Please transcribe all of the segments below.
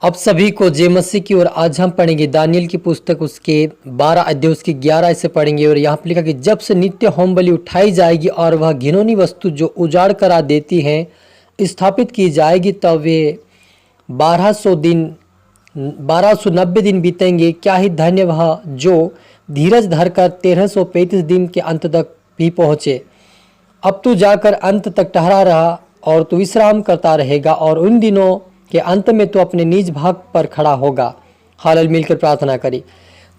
अब सभी को जय मसीह की। और आज हम पढ़ेंगे दानियल की पुस्तक उसके 12 अध्याय उसकी 11 से पढ़ेंगे। और यहाँ पर लिखा कि जब से नित्य होम बलि उठाई जाएगी और वह घिनौनी वस्तु जो उजाड़ करा देती है स्थापित की जाएगी, तब वे 1290 दिन बीतेंगे। क्या ही धन्य वह जो धीरज धरकर 1335 दिन के अंत तक भी पहुँचे। अब तू जाकर अंत तक ठहरा रहा और तू विश्राम करता रहेगा, और उन दिनों के अंत में तो अपने निज भाग पर खड़ा होगा। हाल मिलकर प्रार्थना करी।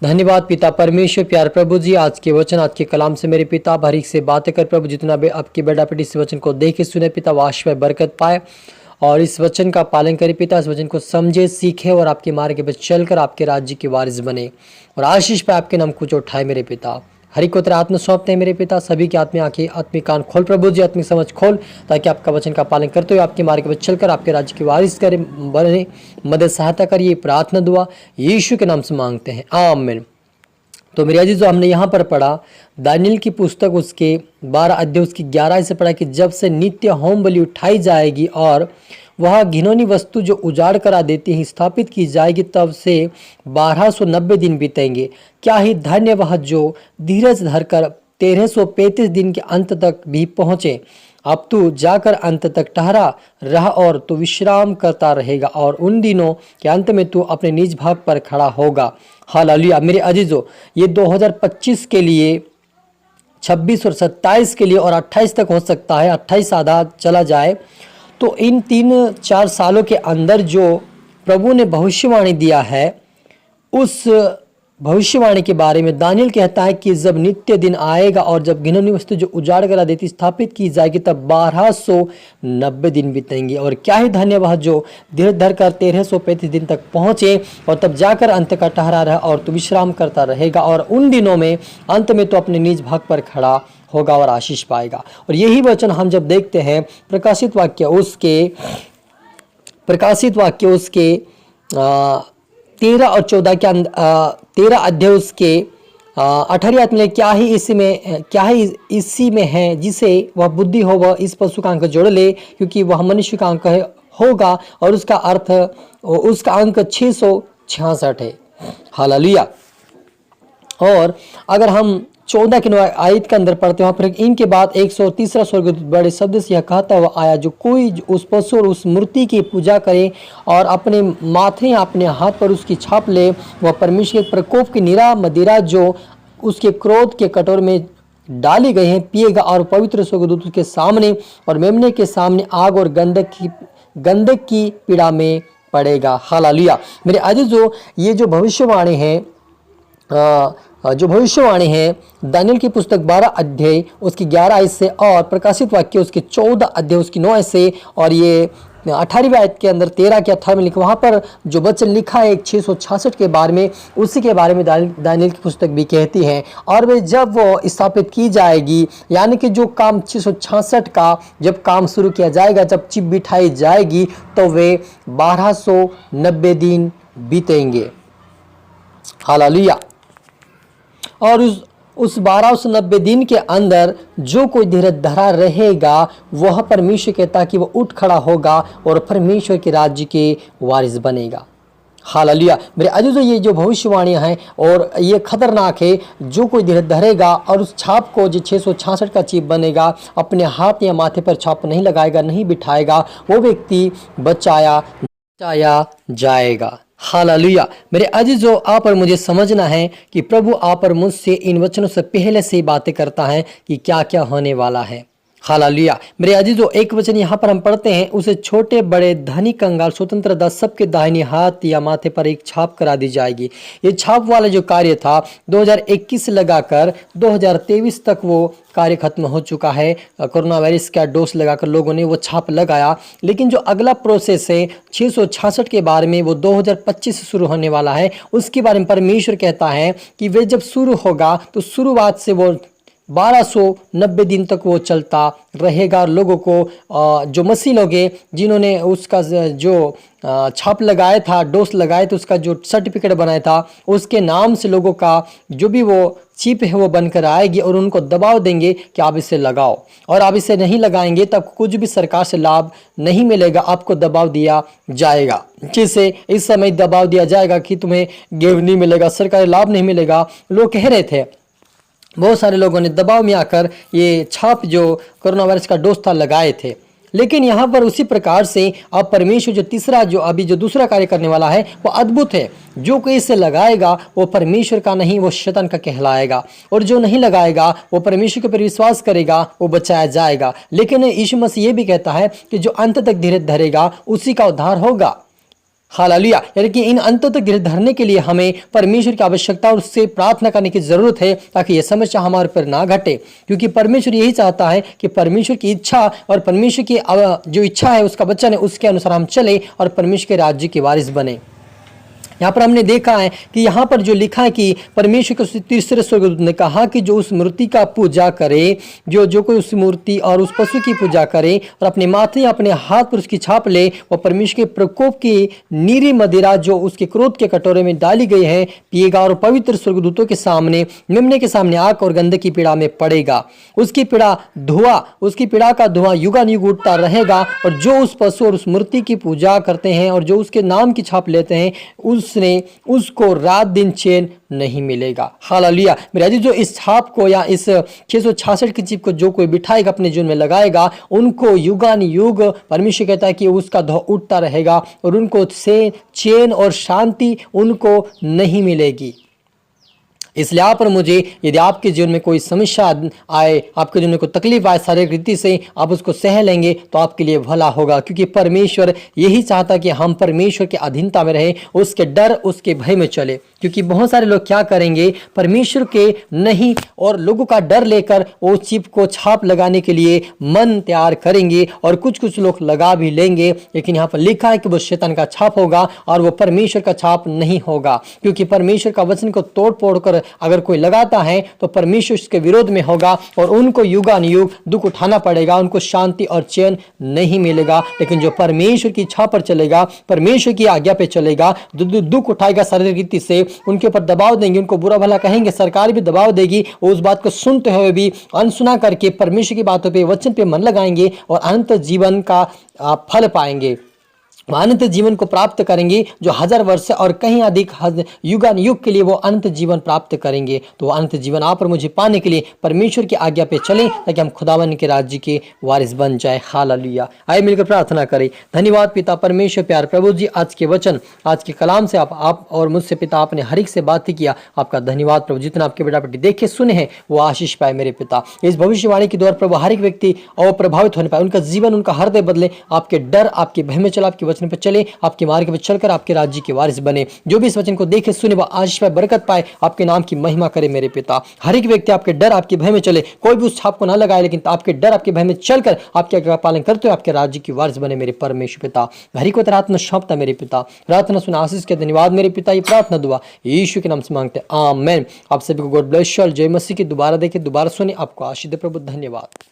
धन्यवाद पिता परमेश्वर, प्यार प्रभु जी, आज के वचन आज के कलाम से मेरे पिता बारीक से बातें कर प्रभु। जितना आपके बेटा बेटी इस वचन को देखे सुने पिता, वाश में बरकत पाए और इस वचन का पालन करे पिता। इस वचन को समझे सीखे और आपके मार्ग पर चलकर आपके राज्य के वारिस बने और आशीष पे आपके नाम कुछ उठाए मेरे पिता। हरि को तेरा आत्मा सौंपते हैं मेरे पिता। सभी की आत्मिक आंखें आत्मिक कान खोल प्रभु जी, आत्मिक समझ खोल, ताकि आपका वचन का पालन करते हुए आपके मार्ग पर चलकर आपके राज्य की वारिस करे बने। मदद सहायता करिए। प्रार्थना दुआ यीशु के नाम से मांगते हैं, आमीन। तो मेरे अजीज, जो हमने यहाँ पर पढ़ा दानियल की पुस्तक उसके 12 अध्याय उसकी 11 से पढ़ा कि जब से नित्य होम बलि उठाई जाएगी और वह घिनौनी वस्तु जो उजाड़ करा देती है स्थापित की जाएगी, तब से 1290 दिन बीतेंगे। क्या ही धन्य वह जो धीरज धरकर 1335 दिन के अंत तक भी पहुँचे। अब तू जाकर अंत तक ठहरा रहा और तू विश्राम करता रहेगा, और उन दिनों के अंत में तू अपने निज भाग पर खड़ा होगा। हालेलुया। मेरे अजीजों, ये 2025 के लिए, 26 और 27 के लिए और 28 तक हो सकता है, 28 आधा चला जाए। तो इन 3-4 सालों के अंदर जो प्रभु ने भविष्यवाणी दिया है, उस भविष्यवाणी के बारे में दानियल कहता है कि जब नित्य दिन आएगा और जब घिनौनी वस्तु जो उजाड़ करा देती स्थापित की जाएगी, तब 1290 दिन बीतेंगे। और क्या ही धन्य वह जो धीरज धरकर 1335 दिन तक पहुंचे और तब जाकर अंत का ठहरा रहा और तू विश्राम करता रहेगा, और उन दिनों में अंत में तो अपने निज भाग पर खड़ा होगा और आशीष पाएगा। और यही वचन हम जब देखते हैं प्रकाशित वाक्य उसके 13 और 14 के 13 अध्याय उसके 18 आयत में क्या ही इसी में है, जिसे वह बुद्धि हो वह इस पशु का अंक जोड़ ले, क्योंकि वह मनुष्य का अंक होगा और उसका अंक 666 है। हालेलुया। और अगर हम 14 के आयत के अंदर पढ़ते हैं, वहाँ पर इनके बाद 130 स्वर्गदूत बड़े शब्द से यह कहता हुआ आया, जो कोई उस पशु और उस मूर्ति की पूजा करे और अपने माथे अपने हाथ पर उसकी छाप ले, वह परमेश्वर के प्रकोप की निरा मदिरा जो उसके क्रोध के कटोर में डाली गई है पिएगा, और पवित्र स्वर्गदूत के सामने और मेमने के सामने आग और गंधक की पीड़ा में पड़ेगा। हालेलुया। मेरे अजीजों, ये जो भविष्यवाणी है दानियल की पुस्तक 12 अध्याय उसकी 11 आयत से और प्रकाशित वाक्य उसके 14 अध्याय उसकी 9 आयत से, और ये 18वीं आयत के अंदर 13 के 18 में लिखा, वहाँ पर जो वचन लिखा है 666 के बारे में, उसी के बारे में दानियल की पुस्तक भी कहती है। और वे जब वो स्थापित की जाएगी, यानी कि जो काम 666 का जब काम शुरू किया जाएगा, जब चिप बिठाई जाएगी, तो वे 1290 दिन बीतेंगे। हालेलुया। और उस 1290 दिन के अंदर जो कोई धीरज धरा रहेगा, वह परमेश्वर कहता कि वह उठ खड़ा होगा और परमेश्वर के राज्य के वारिस बनेगा। हालेलुया। मेरे अजीजों, ये जो भविष्यवाणियां हैं और ये खतरनाक है, जो कोई धीरज धरेगा और उस छाप को जो 666 का चिप बनेगा, अपने हाथ या माथे पर छाप नहीं लगाएगा, नहीं बिठाएगा, वो व्यक्ति बचाया जाएगा। हालेलुया। मेरे अजीजों, आप और मुझे समझना है कि प्रभु आप और मुझसे इन वचनों से पहले से ही बातें करता है कि क्या क्या होने वाला है। हालेलुया। मेरे अजीजों, एक वचन यहाँ पर हम पढ़ते हैं, उसे छोटे बड़े धनी कंगाल स्वतंत्र दास सबके दाहिने हाथ या माथे पर एक छाप करा दी जाएगी। ये छाप वाला जो कार्य था 2021 से लगाकर 2023 तक वो कार्य खत्म हो चुका है। कोरोना वायरस का डोज लगाकर लोगों ने वो छाप लगाया, लेकिन जो अगला प्रोसेस है 666 के बारे में, वो 2025 से शुरू होने वाला है। उसके बारे में परमेश्वर कहता है कि वे जब शुरू होगा तो शुरुआत से वो 1290 दिन तक वो चलता रहेगा। लोगों को जो मसीह लोग हैं जिन्होंने उसका जो छाप लगाया था, डोज लगाए थे, उसका जो सर्टिफिकेट बनाया था, उसके नाम से लोगों का जो भी वो चिप है वो बनकर आएगी और उनको दबाव देंगे कि आप इसे लगाओ, और आप इसे नहीं लगाएंगे तब कुछ भी सरकार से लाभ नहीं मिलेगा, आपको दबाव दिया जाएगा। जिससे इस समय दबाव दिया जाएगा कि तुम्हें गेव नहीं मिलेगा, सरकारी लाभ नहीं मिलेगा। लोग कह रहे थे, बहुत सारे लोगों ने दबाव में आकर ये छाप जो कोरोना वायरस का डोज था लगाए थे। लेकिन यहाँ पर उसी प्रकार से अब परमेश्वर जो तीसरा जो अभी जो दूसरा कार्य करने वाला है वो अद्भुत है। जो कोई इसे लगाएगा वो परमेश्वर का नहीं, वो शैतान का कहलाएगा, और जो नहीं लगाएगा वो परमेश्वर के ऊपर विश्वास करेगा, वो बचाया जाएगा। लेकिन यीशु मसीह ये भी कहता है कि जो अंत तक धीरज धरेगा उसी का उद्धार होगा। हालेलुया। यानी कि इन अंतों तक धीरज धरने के लिए हमें परमेश्वर की आवश्यकता और उससे प्रार्थना करने की जरूरत है, ताकि यह समस्या हमारे पर ना घटे। क्योंकि परमेश्वर यही चाहता है कि परमेश्वर की इच्छा और परमेश्वर की जो इच्छा है उसका वचन है उसके अनुसार हम चले और परमेश्वर के राज्य के वारिस बने। यहाँ पर हमने देखा है कि यहाँ पर जो लिखा है कि परमेश्वर के तीसरे स्वर्गदूत ने कहा कि जो उस मूर्ति का पूजा करे, जो कोई उस मूर्ति और उस पशु की पूजा करे और अपने माथे अपने हाथ पर उसकी छाप ले, वह परमेश्वर के प्रकोप की नीरी मदिरा जो उसके क्रोध के कटोरे में डाली गई है पिएगा, और पवित्र स्वर्गदूतों के सामने मेमने के सामने आग और गंधक की पीड़ा में पड़ेगा। उसकी पीड़ा का धुआं युगानुयुग उठता रहेगा। और जो उस पशु और उस मूर्ति की पूजा करते हैं और जो उसके नाम की छाप लेते हैं उसको रात दिन चैन नहीं मिलेगा। हालेलुया। मेरे अजीज, जो इस छाप को या इस 666 की चिप को जो कोई बिठाएगा अपने जीवन में लगाएगा, उनको युगानुयुग परमेश्वर कहता है कि उसका धुआं उठता रहेगा और उनको से चैन और शांति उनको नहीं मिलेगी। इसलिए आप और मुझे, यदि आपके जीवन में कोई समस्या आए, आपके जीवन में कोई तकलीफ आए शारीरिक रीति से, आप उसको सह लेंगे तो आपके लिए भला होगा। क्योंकि परमेश्वर यही चाहता कि हम परमेश्वर के अधीनता में रहें, उसके डर उसके भय में चले। क्योंकि बहुत सारे लोग क्या करेंगे, परमेश्वर के नहीं और लोगों का डर लेकर वो चिप को छाप लगाने के लिए मन तैयार करेंगे, और कुछ लोग लगा भी लेंगे। लेकिन यहाँ पर लिखा है कि वो शैतान का छाप होगा और वो परमेश्वर का छाप नहीं होगा। क्योंकि परमेश्वर का वचन को तोड़ फोड़ कर अगर कोई लगाता है तो परमेश्वर उसके विरोध में होगा और उनको युगानुयुग दुख उठाना पड़ेगा, उनको शांति और चैन नहीं मिलेगा। लेकिन जो परमेश्वर की इच्छा पर चलेगा, परमेश्वर की आज्ञा पे चलेगा, दुख उठाएगा शारीरिक रीति से, उनके ऊपर दबाव देंगे, उनको बुरा भला कहेंगे, सरकार भी दबाव देगी, उस बात को सुनते हुए भी अनसुना करके परमेश्वर की बातों पे, वचन पे मन लगाएंगे और अनंत जीवन का फल पाएंगे। अनंत जीवन को प्राप्त करेंगे, जो 1000 वर्ष और कहीं अधिक युगानुयुग के लिए वो अनंत जीवन प्राप्त करेंगे। तो अनंत जीवन आप और मुझे पाने के लिए परमेश्वर की आज्ञा पे चलें, ताकि हम खुदावन के राज्य के वारिस बन जाए। हालेलुया। आइए मिलकर प्रार्थना करें। धन्यवाद पिता परमेश्वर, प्यार प्रभु जी, आज के वचन, आज के कलाम से आप और मुझसे पिता आपने हर एक से बातें किया। आपका धन्यवाद प्रभु। जितना आपके बेटा बेटी देखे सुने हैं वो आशीष पाए मेरे पिता। इस भविष्यवाणी के द्वारा प्रभु हर एक व्यक्ति और प्रभावित होने पाए, उनका जीवन, उनका हृदय बदले, आपके डर, आपके भय में चला, आपके वचन पर चले, आपके मार्ग पर चलकर आपके राज्य के वारिस बने। जो भी इस वचन को देखे सुने वह आशीष पाए, बरकत पाए, आपके नाम की महिमा करे मेरे पिता। हर एक व्यक्ति आपके डर, आपके भय में चले, कोई भी उस छाप को ना लगाए, लेकिन आपके डर, आपके भय में चलकर आपके आज्ञा का पालन करते हुए आपके राज्य की वारिस बने मेरे परमेश्वर पिता। हरि को रात सौंपता मेरे पिता, प्रार्थना सुना आशीष के धन्यवाद मेरे पिता। ये प्रार्थना दुआ यीशु के नाम से मांगते हैं, आमीन। आप सभी को गॉड ब्लेस यू। जय मसीह की। दोबारा देखे, दोबारा सुने, आपको आशीष दे प्रभु। धन्यवाद।